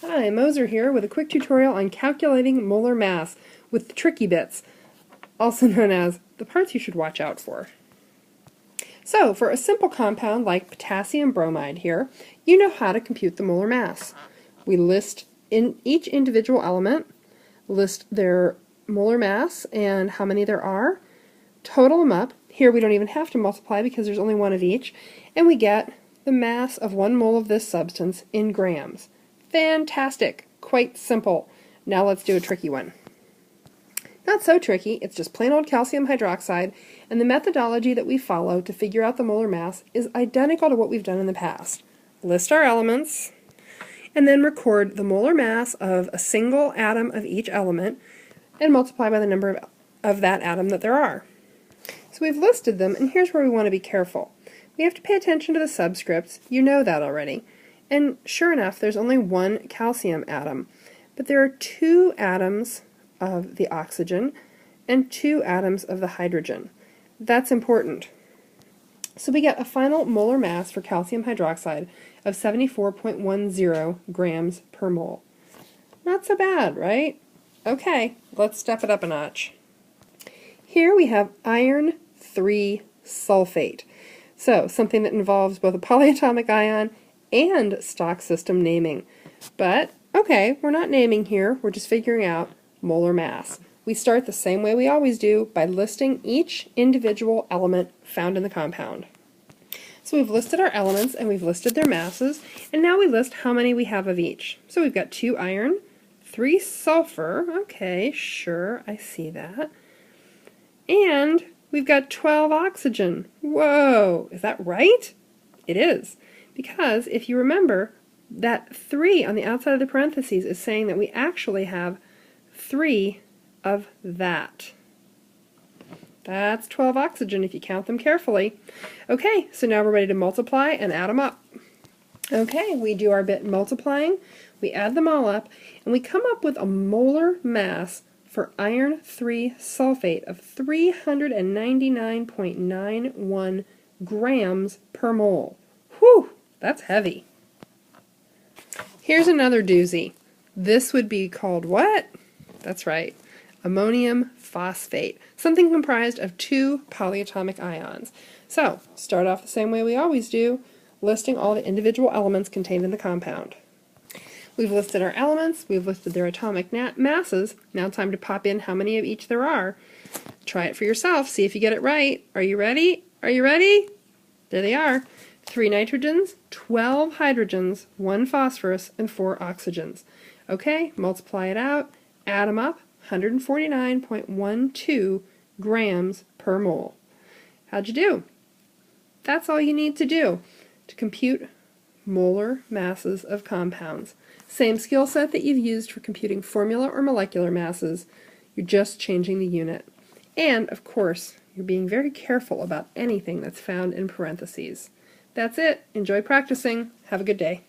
Hi, Moser here with a quick tutorial on calculating molar mass with the tricky bits, also known as the parts you should watch out for. So, for a simple compound like potassium bromide here, you know how to compute the molar mass. We list in each individual element, list their molar mass and how many there are, total them up. Here we don't even have to multiply because there's only one of each, and we get the mass of 1 mole of this substance in grams. Fantastic! Quite simple. Now let's do a tricky one. Not so tricky, it's just plain old calcium hydroxide, and the methodology that we follow to figure out the molar mass is identical to what we've done in the past. List our elements, and then record the molar mass of a single atom of each element, and multiply by the number of that atom that there are. So we've listed them, and here's where we want to be careful. We have to pay attention to the subscripts. You know that already. And sure enough, there's only one calcium atom, but there are 2 atoms of the oxygen and 2 atoms of the hydrogen. That's important. So we get a final molar mass for calcium hydroxide of 74.10 grams per mole. Not so bad, right? Okay, let's step it up a notch. Here we have iron 3 sulfate. So, something that involves both a polyatomic ion and stock system naming. But, okay, we're not naming here, we're just figuring out molar mass. We start the same way we always do, by listing each individual element found in the compound. So we've listed our elements and we've listed their masses, and now we list how many we have of each. So we've got 2 iron, 3 sulfur, okay, sure, I see that, and we've got 12 oxygen. Whoa, is that right? It is, because if you remember, that 3 on the outside of the parentheses is saying that we actually have 3 of that. That's 12 oxygen if you count them carefully. Okay, so now we're ready to multiply and add them up. Okay, we do our bit multiplying, we add them all up, and we come up with a molar mass for iron 3 sulfate of 399.91 grams per mole. Whew, that's heavy. Here's another doozy. This would be called what? That's right, ammonium phosphate, something comprised of 2 polyatomic ions. So, start off the same way we always do, listing all the individual elements contained in the compound. We've listed our elements, we've listed their atomic masses. Now time to pop in how many of each there are. Try it for yourself, see if you get it right. Are you ready? Are you ready? There they are. 3 nitrogens, 12 hydrogens, 1 phosphorus, and 4 oxygens. Okay, multiply it out, add them up, 149.12 grams per mole. How'd you do? That's all you need to do to compute molar masses of compounds. Same skill set that you've used for computing formula or molecular masses, you're just changing the unit. And, of course, you're being very careful about anything that's found in parentheses. That's it. Enjoy practicing. Have a good day.